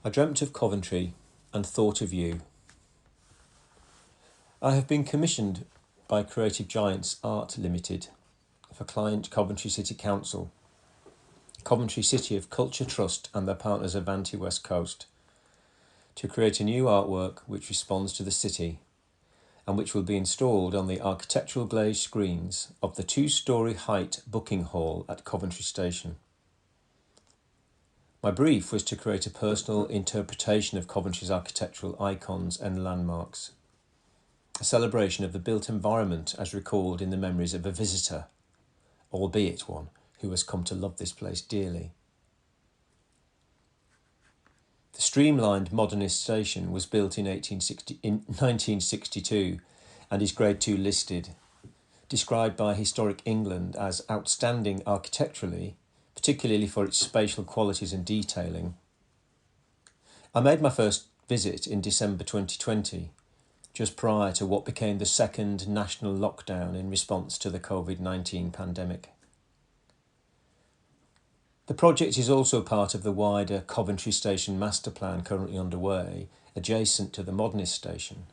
I dreamt of Coventry and thought of you. I have been commissioned by Creative Giants Art Ltd for client Coventry City Council, Coventry City of Culture Trust and their partners Avanti West Coast to create a new artwork which responds to the city and which will be installed on the architectural glazed screens of the 2-storey height booking hall at Coventry Station. My brief was to create a personal interpretation of Coventry's architectural icons and landmarks, a celebration of the built environment as recalled in the memories of a visitor, albeit one who has come to love this place dearly. The streamlined modernist station was built in 1962 and is Grade 2 listed, described by Historic England as outstanding architecturally, particularly for its spatial qualities and detailing. I made my first visit in December 2020, just prior to what became the second national lockdown in response to the COVID-19 pandemic. The project is also part of the wider Coventry Station master plan currently underway, adjacent to the modernist station,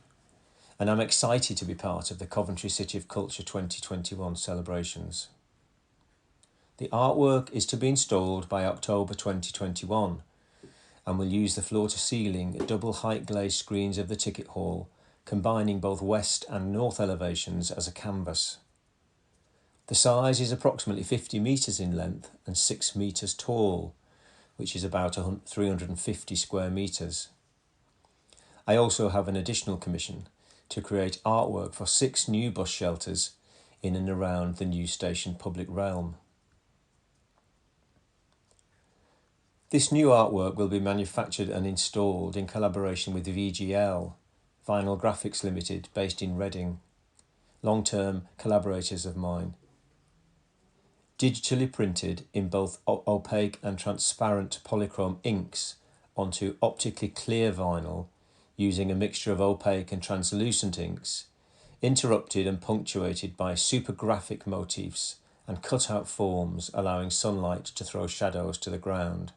and I'm excited to be part of the Coventry City of Culture 2021 celebrations. The artwork is to be installed by October 2021 and will use the floor-to-ceiling double height glazed screens of the ticket hall, combining both west and north elevations as a canvas. The size is approximately 50 metres in length and 6 metres tall, which is about 350 square metres. I also have an additional commission to create artwork for 6 new bus shelters in and around the new station public realm. This new artwork will be manufactured and installed in collaboration with VGL, Vinyl Graphics Limited, based in Reading, long-term collaborators of mine. Digitally printed in both opaque and transparent polychrome inks onto optically clear vinyl using a mixture of opaque and translucent inks, interrupted and punctuated by super graphic motifs and cut-out forms allowing sunlight to throw shadows to the ground.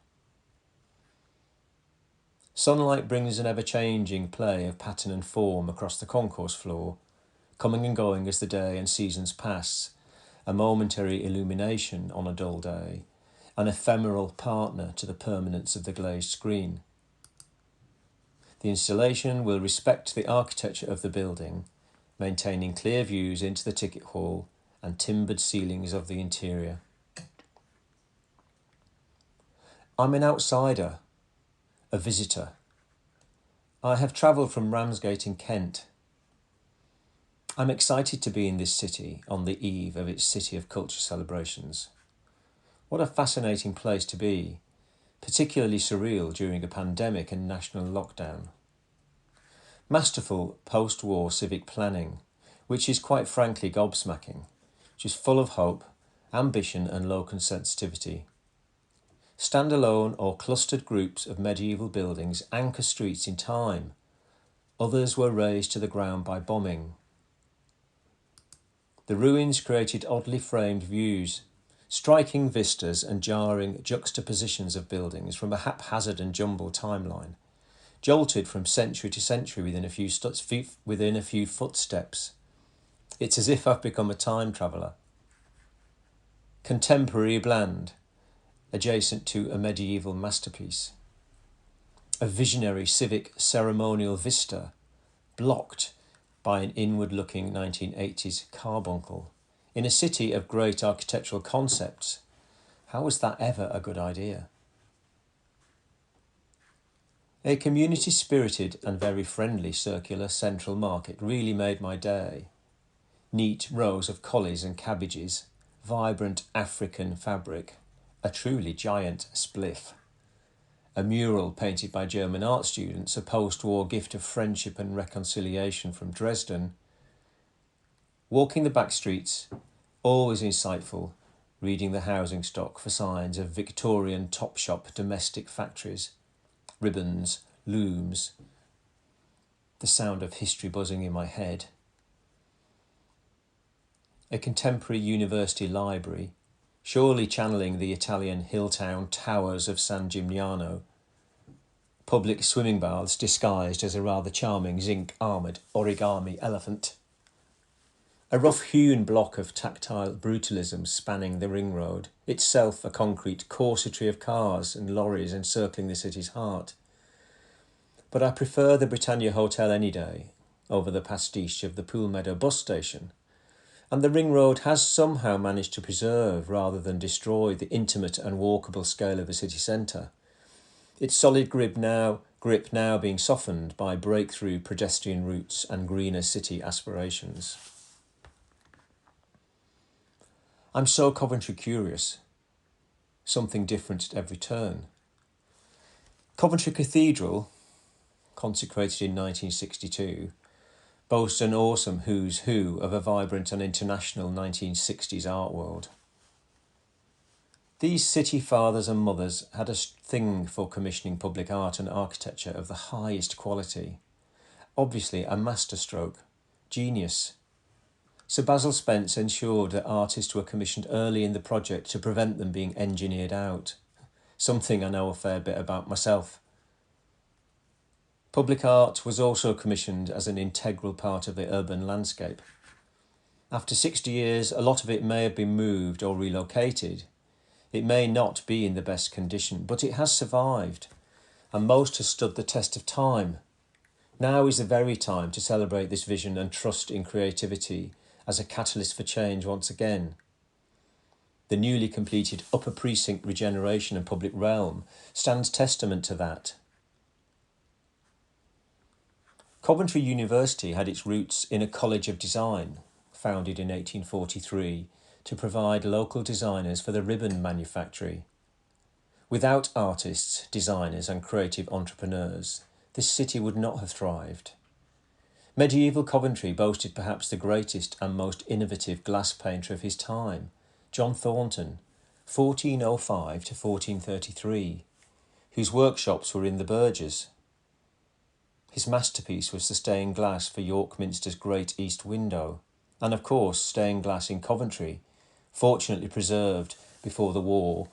Sunlight brings an ever-changing play of pattern and form across the concourse floor, coming and going as the day and seasons pass, a momentary illumination on a dull day, an ephemeral partner to the permanence of the glazed screen. The installation will respect the architecture of the building, maintaining clear views into the ticket hall and timbered ceilings of the interior. I'm an outsider, a visitor. I have travelled from Ramsgate in Kent. I'm excited to be in this city on the eve of its City of Culture celebrations. What a fascinating place to be, particularly surreal during a pandemic and national lockdown. Masterful post-war civic planning, which is quite frankly gobsmacking, which is full of hope, ambition and local sensitivity. Standalone or clustered groups of medieval buildings anchor streets in time. Others were razed to the ground by bombing. The ruins created oddly framed views, striking vistas and jarring juxtapositions of buildings from a haphazard and jumbled timeline, jolted from century to century within a few footsteps. It's as if I've become a time traveller. Contemporary bland, adjacent to a medieval masterpiece. A visionary civic ceremonial vista, blocked by an inward-looking 1980s carbuncle. In a city of great architectural concepts, how was that ever a good idea? A community-spirited and very friendly circular central market really made my day. Neat rows of collies and cabbages, vibrant African fabric, a truly giant spliff. A mural painted by German art students, a post-war gift of friendship and reconciliation from Dresden. Walking the back streets, always insightful, reading the housing stock for signs of Victorian Topshop domestic factories, ribbons, looms, the sound of history buzzing in my head. A contemporary university library, surely channeling the Italian hill town towers of San Gimignano, public swimming baths disguised as a rather charming zinc-armoured origami elephant. A rough-hewn block of tactile brutalism spanning the ring road, itself a concrete corsetry of cars and lorries encircling the city's heart. But I prefer the Britannia Hotel any day over the pastiche of the Pool Meadow bus station, and the ring road has somehow managed to preserve rather than destroy the intimate and walkable scale of the city centre, its solid grip now being softened by breakthrough pedestrian routes and greener city aspirations. I'm so Coventry curious, something different at every turn. Coventry Cathedral, consecrated in 1962, boasts an awesome who's who of a vibrant and international 1960s art world. These city fathers and mothers had a thing for commissioning public art and architecture of the highest quality. Obviously a masterstroke, genius. Sir Basil Spence ensured that artists were commissioned early in the project to prevent them being engineered out, something I know a fair bit about myself. Public art was also commissioned as an integral part of the urban landscape. After 60 years, a lot of it may have been moved or relocated. It may not be in the best condition, but it has survived, and most has stood the test of time. Now is the very time to celebrate this vision and trust in creativity as a catalyst for change once again. The newly completed Upper Precinct regeneration and public realm stands testament to that. Coventry University had its roots in a college of design, founded in 1843, to provide local designers for the ribbon manufactory. Without artists, designers and creative entrepreneurs, this city would not have thrived. Medieval Coventry boasted perhaps the greatest and most innovative glass painter of his time, John Thornton, 1405 to 1433, whose workshops were in the Burges. His masterpiece was the stained glass for York Minster's great east window, and of course stained glass in Coventry, fortunately preserved before the war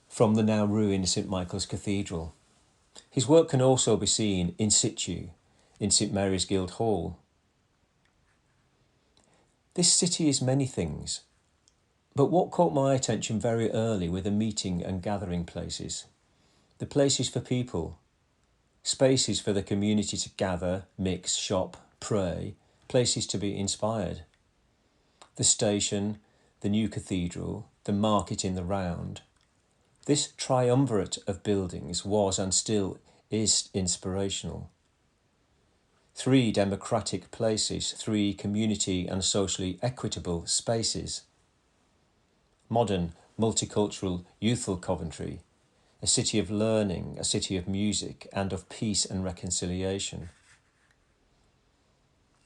from the now ruined St Michael's Cathedral. His work can also be seen in situ in St Mary's Guildhall. This city is many things, but what caught my attention very early were the meeting and gathering places, the places for people, spaces for the community to gather, mix, shop, pray, places to be inspired. The station, the new cathedral, the market in the round. This triumvirate of buildings was and still is inspirational. 3 democratic places, 3 community and socially equitable spaces. Modern, multicultural, youthful Coventry, a city of learning, a city of music and of peace and reconciliation.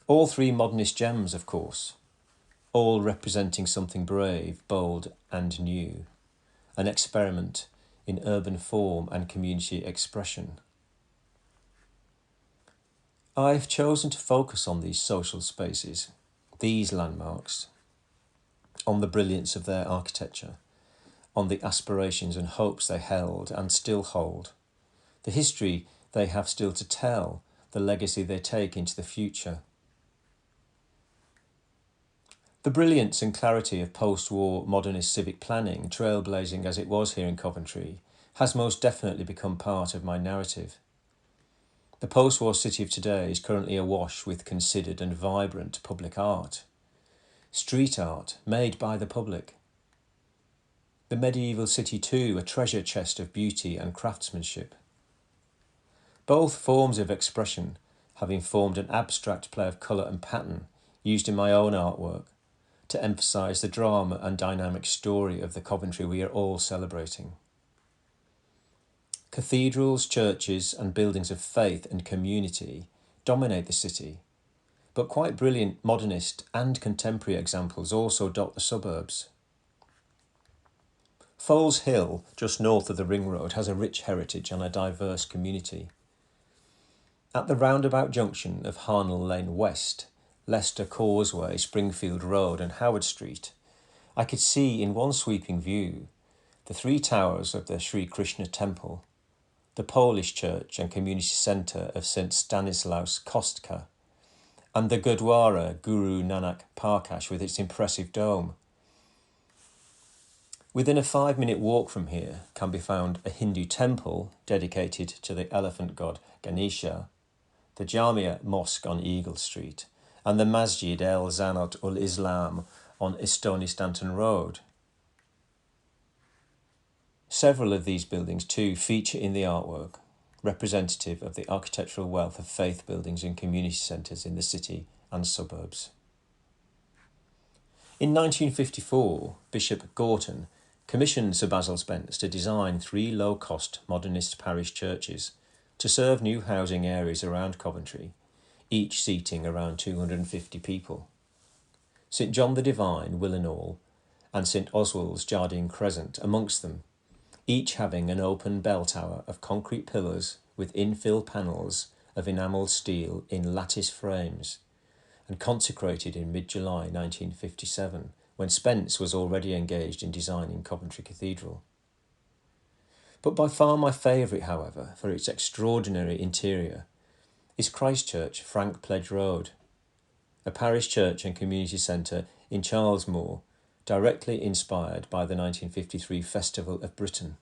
All 3 modernist gems, of course, all representing something brave, bold and new, an experiment in urban form and community expression. I've chosen to focus on these social spaces, these landmarks, on the brilliance of their architecture, on the aspirations and hopes they held and still hold, the history they have still to tell, the legacy they take into the future. The brilliance and clarity of post-war modernist civic planning, trailblazing as it was here in Coventry, has most definitely become part of my narrative. The post-war city of today is currently awash with considered and vibrant public art. Street art made by the public. The medieval city too, a treasure chest of beauty and craftsmanship. Both forms of expression having formed an abstract play of colour and pattern used in my own artwork to emphasise the drama and dynamic story of the Coventry we are all celebrating. Cathedrals, churches and buildings of faith and community dominate the city, but quite brilliant modernist and contemporary examples also dot the suburbs. Foles Hill, just north of the Ring Road, has a rich heritage and a diverse community. At the roundabout junction of Harnell Lane West, Leicester Causeway, Springfield Road and Howard Street, I could see in one sweeping view the 3 towers of the Shri Krishna temple, the Polish church and community centre of St Stanislaus Kostka, and the Gurdwara Guru Nanak Parkash with its impressive dome. Within a 5-minute walk from here can be found a Hindu temple dedicated to the elephant god Ganesha, the Jamia Mosque on Eagle Street, and the Masjid El Zanat ul Islam on Estoni Stanton Road. Several of these buildings too feature in the artwork, representative of the architectural wealth of faith buildings and community centres in the city and suburbs. In 1954, Bishop Gorton commissioned Sir Basil Spence to design 3 low-cost modernist parish churches to serve new housing areas around Coventry, each seating around 250 people. St John the Divine, Willenhall, and St Oswald's Jardine Crescent amongst them, each having an open bell tower of concrete pillars with infill panels of enamelled steel in lattice frames, and consecrated in mid-July 1957, when Spence was already engaged in designing Coventry Cathedral. But by far my favourite, however, for its extraordinary interior, is Christ Church, Frank Pledge Road, a parish church and community centre in Charlesmoor, directly inspired by the 1953 Festival of Britain.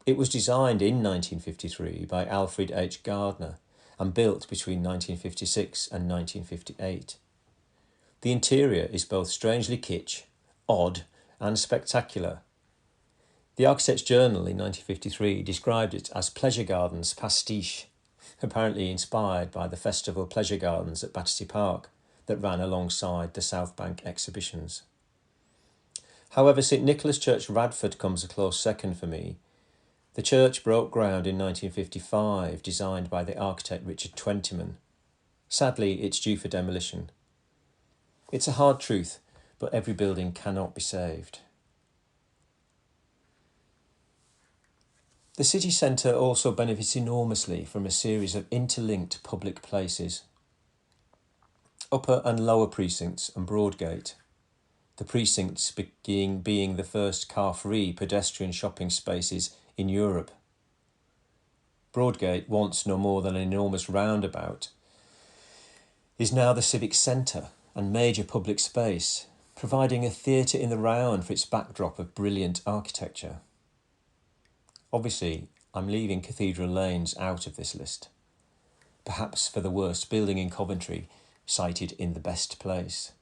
It was designed in 1953 by Alfred H. Gardner and built between 1956 and 1958. The interior is both strangely kitsch, odd, and spectacular. The Architect's Journal in 1953 described it as Pleasure Gardens pastiche, apparently inspired by the Festival Pleasure Gardens at Battersea Park that ran alongside the South Bank exhibitions. However, St Nicholas Church, Radford comes a close second for me. The church broke ground in 1955, designed by the architect Richard Twentyman. Sadly, it's due for demolition. It's a hard truth, but every building cannot be saved. The city centre also benefits enormously from a series of interlinked public places. Upper and Lower Precincts and Broadgate, the precincts being the first car-free pedestrian shopping spaces in Europe. Broadgate, once no more than an enormous roundabout, is now the civic centre and major public space, providing a theatre in the round for its backdrop of brilliant architecture. Obviously, I'm leaving Cathedral Lanes out of this list, perhaps for the worst building in Coventry, sited in the best place.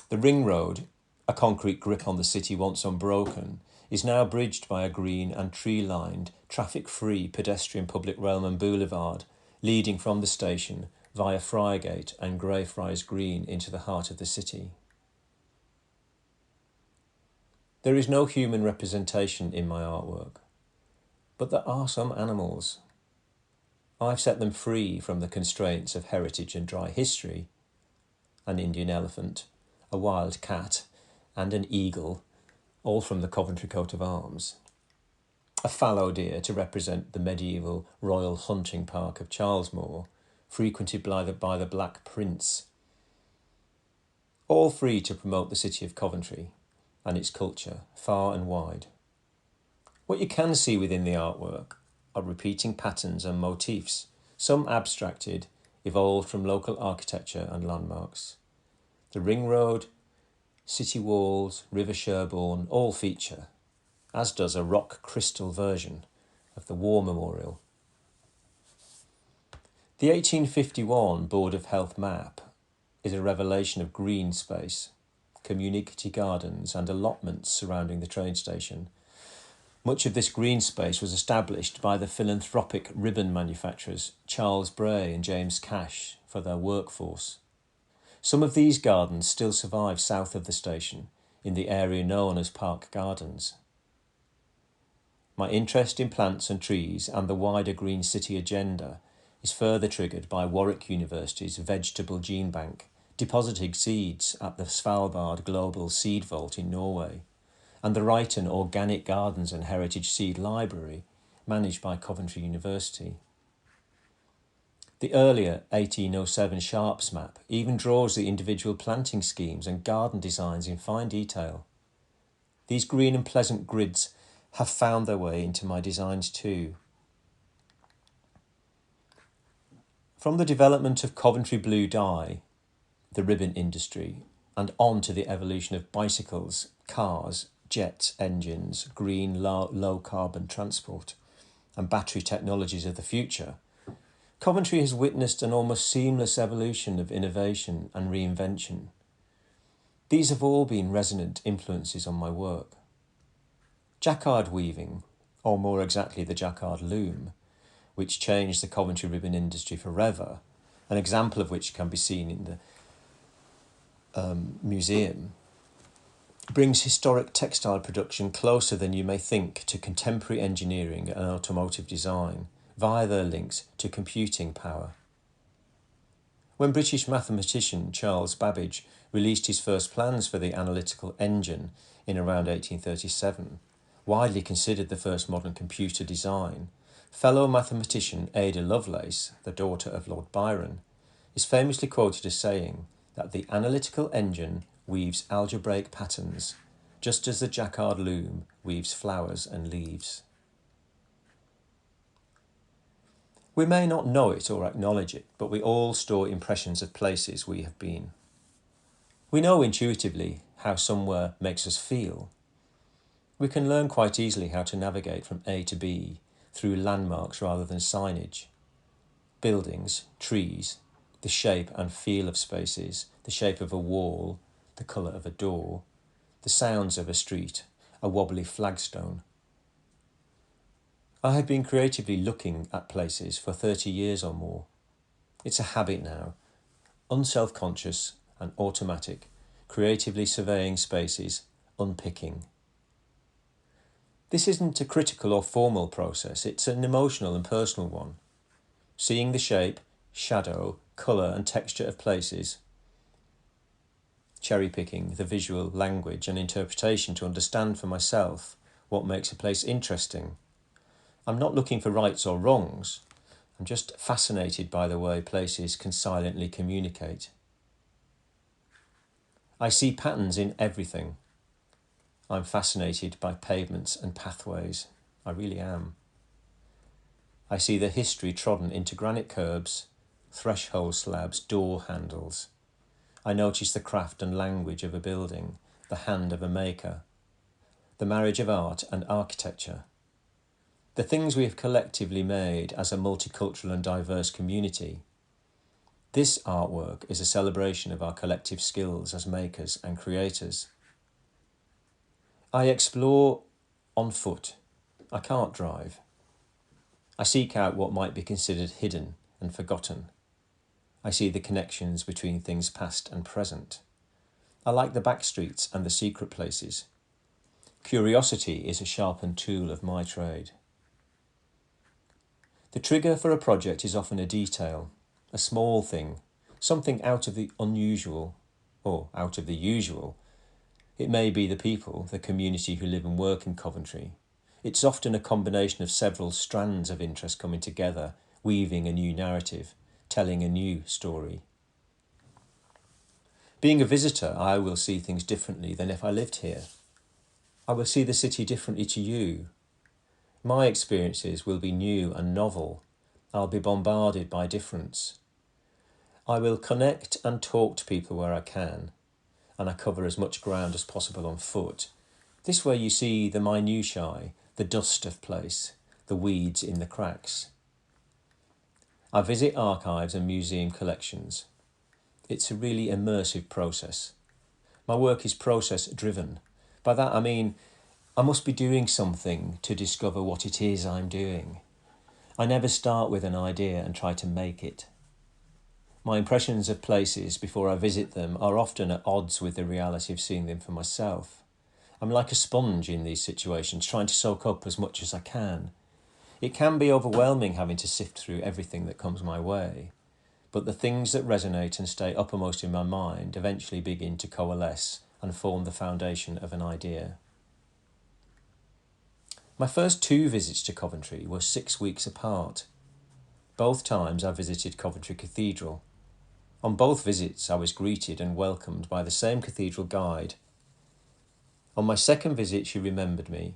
The Ring Road, a concrete grip on the city once unbroken, is now bridged by a green and tree-lined, traffic-free pedestrian public realm and boulevard leading from the station via Friargate and Greyfriars Green into the heart of the city. There is no human representation in my artwork, but there are some animals. I've set them free from the constraints of heritage and dry history. An Indian elephant, a wild cat, and an eagle, all from the Coventry coat of arms. A fallow deer to represent the medieval royal hunting park of Charlesmoor, frequented by the Black Prince. All free to promote the city of Coventry and its culture far and wide. What you can see within the artwork are repeating patterns and motifs, some abstracted, evolved from local architecture and landmarks. The Ring Road, city walls, River Sherborne all feature, as does a rock crystal version of the War Memorial. The 1851 Board of Health map is a revelation of green space, community gardens and allotments surrounding the train station. Much of this green space was established by the philanthropic ribbon manufacturers Charles Bray and James Cash for their workforce. Some of these gardens still survive south of the station, in the area known as Park Gardens. My interest in plants and trees and the wider green city agenda is further triggered by Warwick University's Vegetable Gene Bank, depositing seeds at the Svalbard Global Seed Vault in Norway, and the Ryton Organic Gardens and Heritage Seed Library, managed by Coventry University. The earlier 1807 Sharps map even draws the individual planting schemes and garden designs in fine detail. These green and pleasant grids have found their way into my designs too. From the development of Coventry blue dye, the ribbon industry, and on to the evolution of bicycles, cars, jets, engines, green low carbon transport, and battery technologies of the future, Coventry has witnessed an almost seamless evolution of innovation and reinvention. These have all been resonant influences on my work. Jacquard weaving, or more exactly the Jacquard loom, which changed the Coventry ribbon industry forever, an example of which can be seen in the museum, brings historic textile production closer than you may think to contemporary engineering and automotive design via their links to computing power. When British mathematician Charles Babbage released his first plans for the analytical engine in around 1837, widely considered the first modern computer design, fellow mathematician Ada Lovelace, the daughter of Lord Byron, is famously quoted as saying that the analytical engine weaves algebraic patterns, just as the Jacquard loom weaves flowers and leaves. We may not know it or acknowledge it, but we all store impressions of places we have been. We know intuitively how somewhere makes us feel. We can learn quite easily how to navigate from A to B through landmarks rather than signage. Buildings, trees, the shape and feel of spaces, the shape of a wall, the colour of a door, the sounds of a street, a wobbly flagstone. I have been creatively looking at places for 30 years or more. It's a habit now, unself-conscious and automatic, creatively surveying spaces, unpicking. This isn't a critical or formal process, it's an emotional and personal one. Seeing the shape, shadow, colour and texture of places, cherry-picking the visual language and interpretation to understand for myself what makes a place interesting. I'm not looking for rights or wrongs, I'm just fascinated by the way places can silently communicate. I see patterns in everything. I'm fascinated by pavements and pathways. I really am. I see the history trodden into granite curbs, threshold slabs, door handles. I notice the craft and language of a building, the hand of a maker, the marriage of art and architecture. The things we have collectively made as a multicultural and diverse community. This artwork is a celebration of our collective skills as makers and creators. I explore on foot. I can't drive. I seek out what might be considered hidden and forgotten. I see the connections between things past and present. I like the back streets and the secret places. Curiosity is a sharpened tool of my trade. The trigger for a project is often a detail, a small thing, something out of the unusual or out of the usual. It may be the people, the community who live and work in Coventry. It's often a combination of several strands of interest coming together, weaving a new narrative, telling a new story. Being a visitor, I will see things differently than if I lived here. I will see the city differently to you. My experiences will be new and novel. I'll be bombarded by difference. I will connect and talk to people where I can, and I cover as much ground as possible on foot. This way you see the minutiae, the dust of place, the weeds in the cracks. I visit archives and museum collections. It's a really immersive process. My work is process-driven. By that I mean I must be doing something to discover what it is I'm doing. I never start with an idea and try to make it. My impressions of places before I visit them are often at odds with the reality of seeing them for myself. I'm like a sponge in these situations, trying to soak up as much as I can. It can be overwhelming having to sift through everything that comes my way, but the things that resonate and stay uppermost in my mind eventually begin to coalesce and form the foundation of an idea. My first 2 visits to Coventry were 6 weeks apart. Both times I visited Coventry Cathedral. On both visits I was greeted and welcomed by the same cathedral guide. On my second visit she remembered me.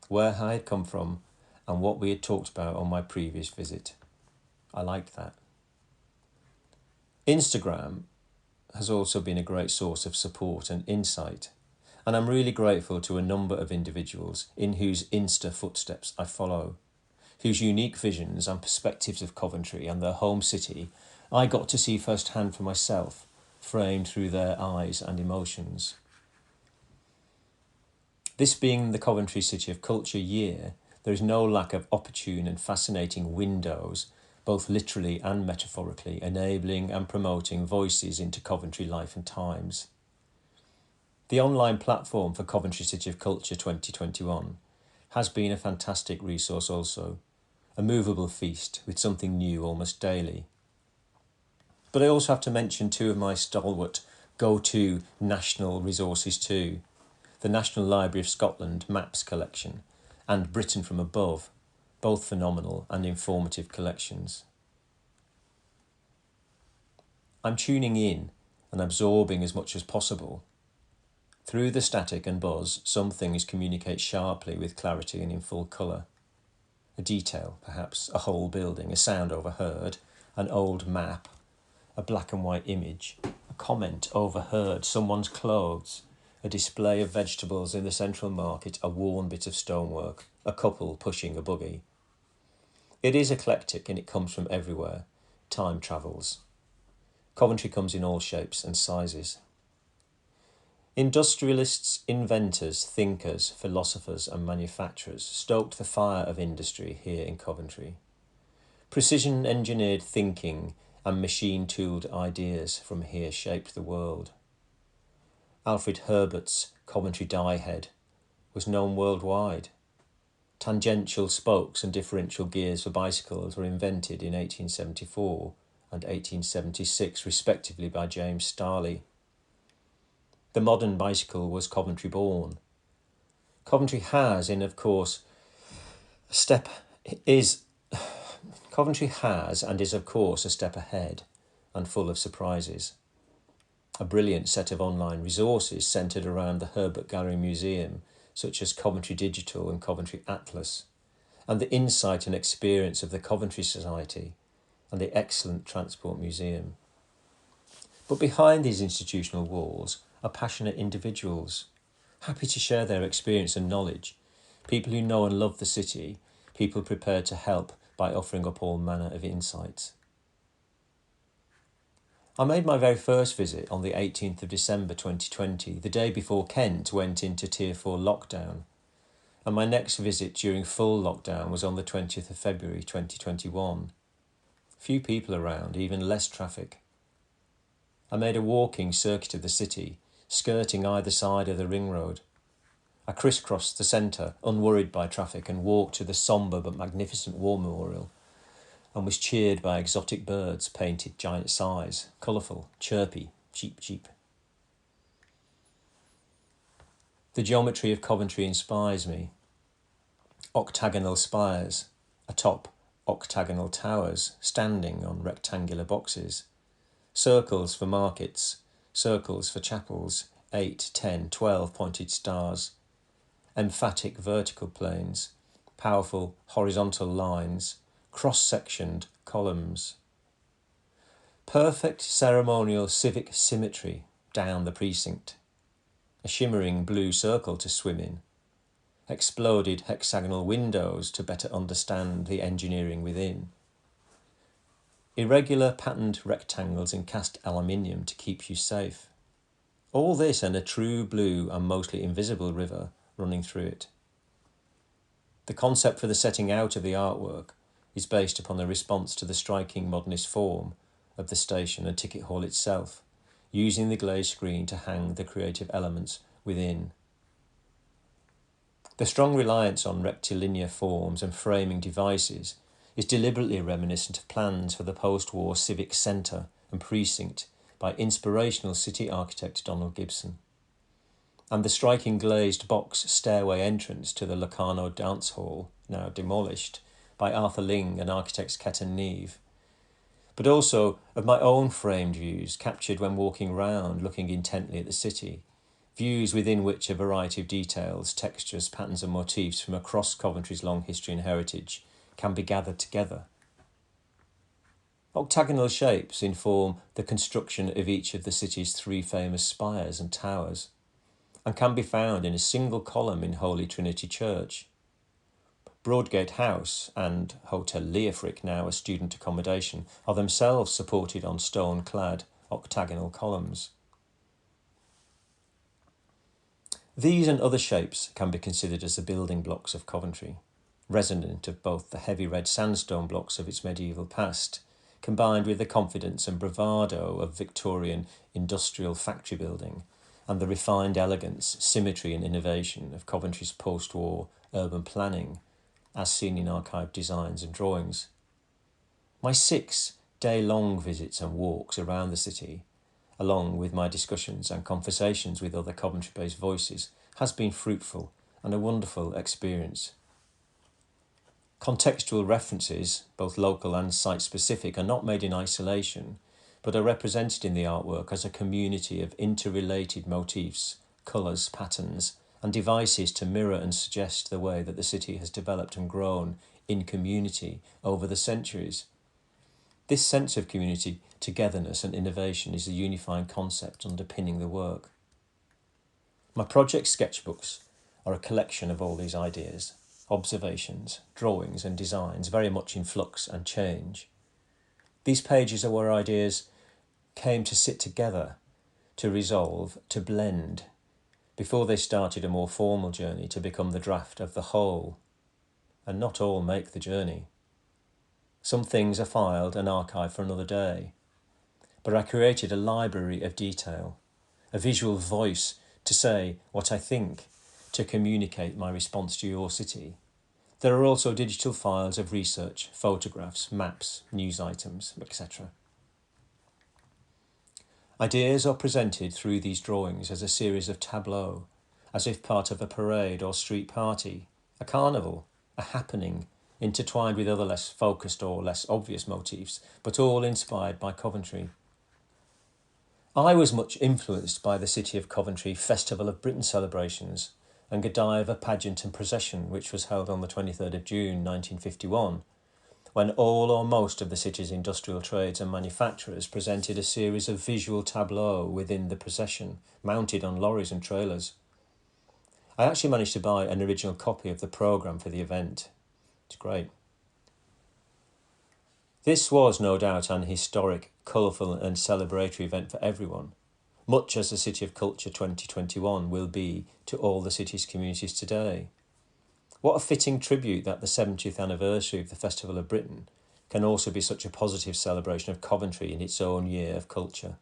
where I had come from, and what we had talked about on my previous visit. I liked that. Instagram has also been a great source of support and insight, and I'm really grateful to a number of individuals in whose Insta footsteps I follow, whose unique visions and perspectives of Coventry and their home city I got to see firsthand for myself, framed through their eyes and emotions. This being the Coventry City of Culture year, there is no lack of opportune and fascinating windows, both literally and metaphorically, enabling and promoting voices into Coventry life and times. The online platform for Coventry City of Culture 2021 has been a fantastic resource also, a movable feast with something new almost daily. But I also have to mention two of my stalwart go-to national resources too, the National Library of Scotland Maps collection and Britain from Above, both phenomenal and informative collections. I'm tuning in and absorbing as much as possible. Through the static and buzz, some things communicate sharply with clarity and in full colour. A detail, perhaps, a whole building, a sound overheard, an old map, a black and white image, a comment overheard, someone's clothes, a display of vegetables in the central market, a worn bit of stonework, a couple pushing a buggy. It is eclectic and it comes from everywhere. Time travels. Coventry comes in all shapes and sizes. Industrialists, inventors, thinkers, philosophers and manufacturers stoked the fire of industry here in Coventry. Precision-engineered thinking and machine-tooled ideas from here shaped the world. Alfred Herbert's Coventry die-head was known worldwide. Tangential spokes and differential gears for bicycles were invented in 1874 and 1876 respectively by James Starley. The modern bicycle was Coventry born. Coventry has and is of course a step ahead and full of surprises. A brilliant set of online resources centred around the Herbert Gallery Museum, such as Coventry Digital and Coventry Atlas, and the insight and experience of the Coventry Society and the excellent Transport Museum. But behind these institutional walls are passionate individuals, happy to share their experience and knowledge, people who know and love the city, people prepared to help by offering up all manner of insights. I made my very first visit on the 18th of December 2020, the day before Kent went into Tier 4 lockdown, and my next visit during full lockdown was on the 20th of February 2021. Few people around, even less traffic. I made a walking circuit of the city, skirting either side of the ring road. I crisscrossed the centre, unworried by traffic, and walked to the sombre but magnificent war memorial, and was cheered by exotic birds painted giant size, colourful, chirpy, cheep, cheep. The geometry of Coventry inspires me. Octagonal spires, atop octagonal towers, standing on rectangular boxes. Circles for markets, circles for chapels, 8, 10, 12 pointed stars. Emphatic vertical planes, powerful horizontal lines, cross-sectioned columns. Perfect ceremonial civic symmetry down the precinct. A shimmering blue circle to swim in. Exploded hexagonal windows to better understand the engineering within. Irregular patterned rectangles in cast aluminium to keep you safe. All this and a true blue and mostly invisible river running through it. The concept for the setting out of the artwork is based upon the response to the striking modernist form of the station and ticket hall itself, using the glazed screen to hang the creative elements within. The strong reliance on rectilinear forms and framing devices is deliberately reminiscent of plans for the post-war civic centre and precinct by inspirational city architect Donald Gibson. And the striking glazed box stairway entrance to the Locarno Dance Hall, now demolished, by Arthur Ling and architects Kett and Neve, but also of my own framed views captured when walking round looking intently at the city, views within which a variety of details, textures, patterns and motifs from across Coventry's long history and heritage can be gathered together. Octagonal shapes inform the construction of each of the city's 3 famous spires and towers, and can be found in a single column in Holy Trinity Church. Broadgate House and Hotel Leofric, now a student accommodation, are themselves supported on stone-clad octagonal columns. These and other shapes can be considered as the building blocks of Coventry, resonant of both the heavy red sandstone blocks of its medieval past, combined with the confidence and bravado of Victorian industrial factory building, and the refined elegance, symmetry and innovation of Coventry's post-war urban planning, as seen in archived designs and drawings. My 6 day-long visits and walks around the city, along with my discussions and conversations with other Coventry-based voices, has been fruitful and a wonderful experience. Contextual references, both local and site-specific, are not made in isolation, but are represented in the artwork as a community of interrelated motifs, colours, patterns, and devices to mirror and suggest the way that the city has developed and grown in community over the centuries. This sense of community, togetherness and innovation is the unifying concept underpinning the work. My project sketchbooks are a collection of all these ideas, observations, drawings and designs, very much in flux and change. These pages are where ideas came to sit together, to resolve, to blend, before they started a more formal journey to become the draft of the whole. And not all make the journey. Some things are filed and archived for another day. But I created a library of detail, a visual voice to say what I think, to communicate my response to your city. There are also digital files of research, photographs, maps, news items, etc. Ideas are presented through these drawings as a series of tableaux, as if part of a parade or street party, a carnival, a happening, intertwined with other less focused or less obvious motifs, but all inspired by Coventry. I was much influenced by the City of Coventry Festival of Britain celebrations and Godiva pageant and procession, which was held on the 23rd of June 1951, when all or most of the city's industrial trades and manufacturers presented a series of visual tableaux within the procession, mounted on lorries and trailers. I actually managed to buy an original copy of the programme for the event. It's great. This was no doubt an historic, colourful and celebratory event for everyone, much as the City of Culture 2021 will be to all the city's communities today. What a fitting tribute that the 70th anniversary of the Festival of Britain can also be such a positive celebration of Coventry in its own year of culture.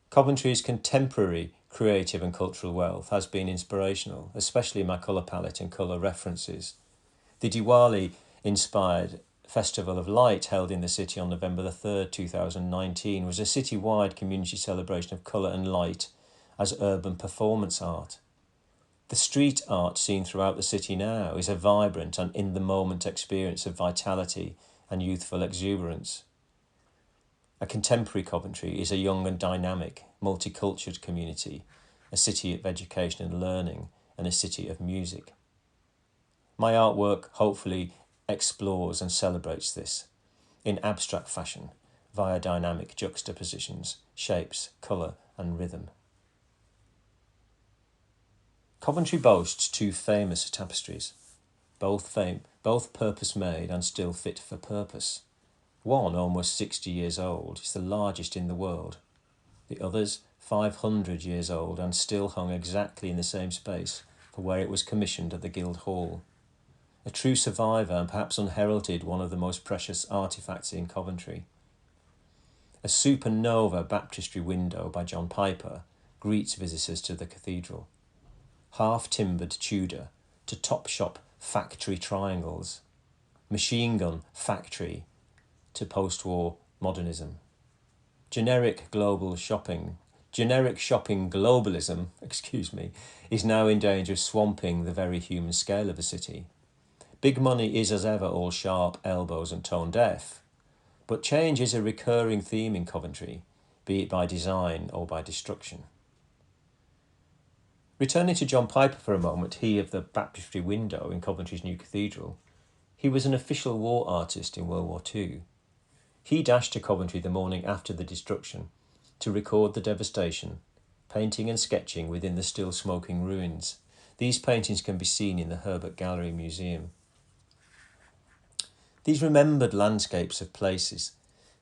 Coventry's contemporary creative and cultural wealth has been inspirational, especially my colour palette and colour references. The Diwali-inspired Festival of Light held in the city on November the 3rd, 2019 was a city-wide community celebration of colour and light as urban performance art. The street art seen throughout the city now is a vibrant and in-the-moment experience of vitality and youthful exuberance. A contemporary Coventry is a young and dynamic, multicultural community, a city of education and learning, and a city of music. My artwork hopefully explores and celebrates this in abstract fashion via dynamic juxtapositions, shapes, colour and rhythm. Coventry boasts 2 famous tapestries, both purpose-made and still fit for purpose. One, almost 60 years old, is the largest in the world. The others, 500 years old and still hung exactly in the same space for where it was commissioned at the Guildhall. A true survivor and perhaps unheralded one of the most precious artefacts in Coventry. A supernova baptistry window by John Piper greets visitors to the cathedral. Half-timbered Tudor to top-shop factory triangles. Machine gun factory to post-war modernism. Generic shopping globalism, is now in danger of swamping the very human scale of the city. Big money is as ever all sharp elbows and tone deaf, but change is a recurring theme in Coventry, be it by design or by destruction. Returning to John Piper for a moment, he of the baptistry window in Coventry's new cathedral, he was an official war artist in World War II. He dashed to Coventry the morning after the destruction to record the devastation, painting and sketching within the still smoking ruins. These paintings can be seen in the Herbert Gallery Museum. These remembered landscapes of places,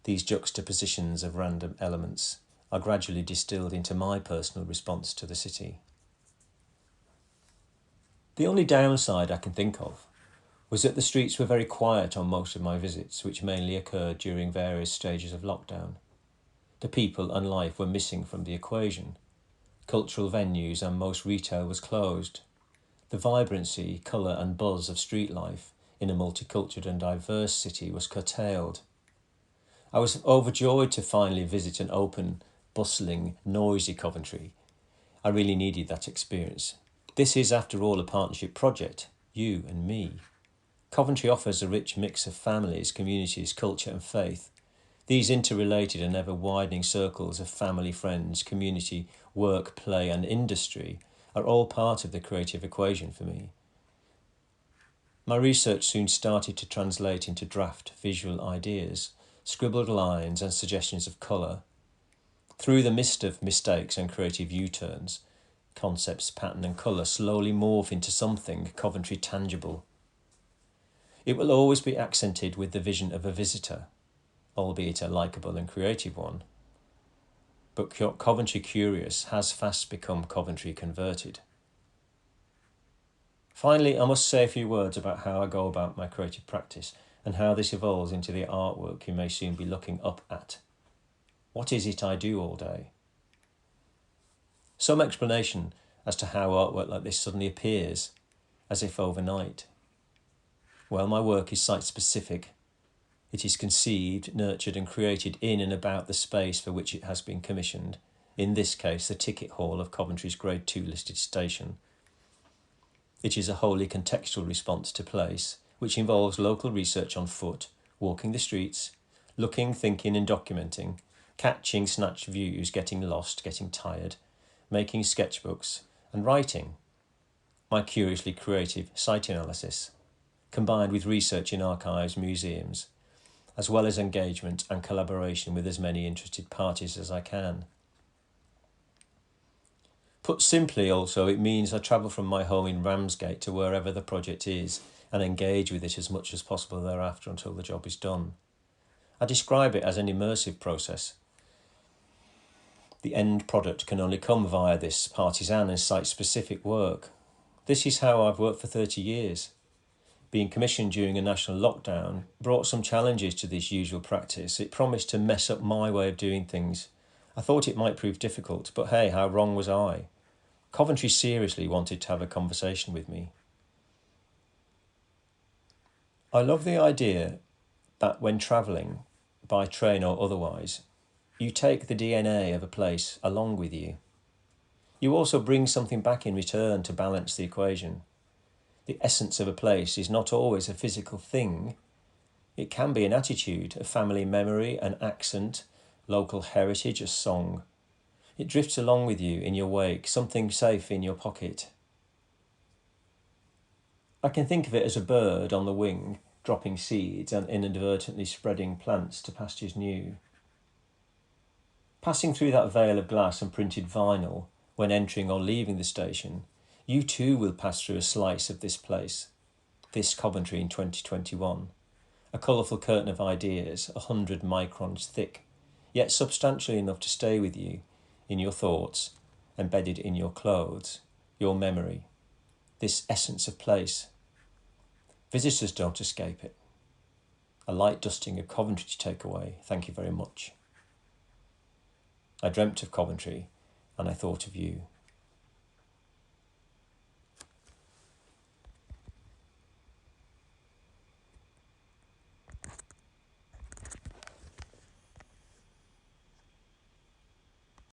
these juxtapositions of random elements, are gradually distilled into my personal response to the city. The only downside I can think of was that the streets were very quiet on most of my visits, which mainly occurred during various stages of lockdown. The people and life were missing from the equation. Cultural venues and most retail was closed. The vibrancy, colour and buzz of street life in a multicultural and diverse city was curtailed. I was overjoyed to finally visit an open, bustling, noisy Coventry. I really needed that experience. This is, after all, a partnership project, you and me. Coventry offers a rich mix of families, communities, culture and faith. These interrelated and ever-widening circles of family, friends, community, work, play and industry are all part of the creative equation for me. My research soon started to translate into draft visual ideas, scribbled lines and suggestions of colour. Through the mist of mistakes and creative U-turns, concepts, pattern and colour slowly morph into something Coventry tangible. It will always be accented with the vision of a visitor, albeit a likeable and creative one. But Coventry curious has fast become Coventry converted. Finally, I must say a few words about how I go about my creative practice and how this evolves into the artwork you may soon be looking up at. What is it I do all day? Some explanation as to how artwork like this suddenly appears, as if overnight. Well, my work is site-specific. It is conceived, nurtured and created in and about the space for which it has been commissioned, in this case the ticket hall of Coventry's Grade 2 listed station. It is a wholly contextual response to place, which involves local research on foot, walking the streets, looking, thinking and documenting, catching snatched views, getting lost, getting tired, making sketchbooks and writing. My curiously creative site analysis, combined with research in archives, museums, as well as engagement and collaboration with as many interested parties as I can. Put simply also, it means I travel from my home in Ramsgate to wherever the project is and engage with it as much as possible thereafter until the job is done. I describe it as an immersive process. The end product can only come via this partisan and site-specific work. This is how I've worked for 30 years. Being commissioned during a national lockdown brought some challenges to this usual practice. It promised to mess up my way of doing things. I thought it might prove difficult, but hey, how wrong was I? Coventry seriously wanted to have a conversation with me. I love the idea that when travelling, by train or otherwise, you take the DNA of a place along with you. You also bring something back in return to balance the equation. The essence of a place is not always a physical thing. It can be an attitude, a family memory, an accent, local heritage, a song. It drifts along with you in your wake, something safe in your pocket. I can think of it as a bird on the wing, dropping seeds and inadvertently spreading plants to pastures new. Passing through that veil of glass and printed vinyl, when entering or leaving the station, you too will pass through a slice of this place, this Coventry in 2021. A colourful curtain of ideas, 100 microns thick, yet substantial enough to stay with you, in your thoughts, embedded in your clothes, your memory. This essence of place. Visitors don't escape it. A light dusting of Coventry to take away, thank you very much. I dreamt of Coventry and I thought of you.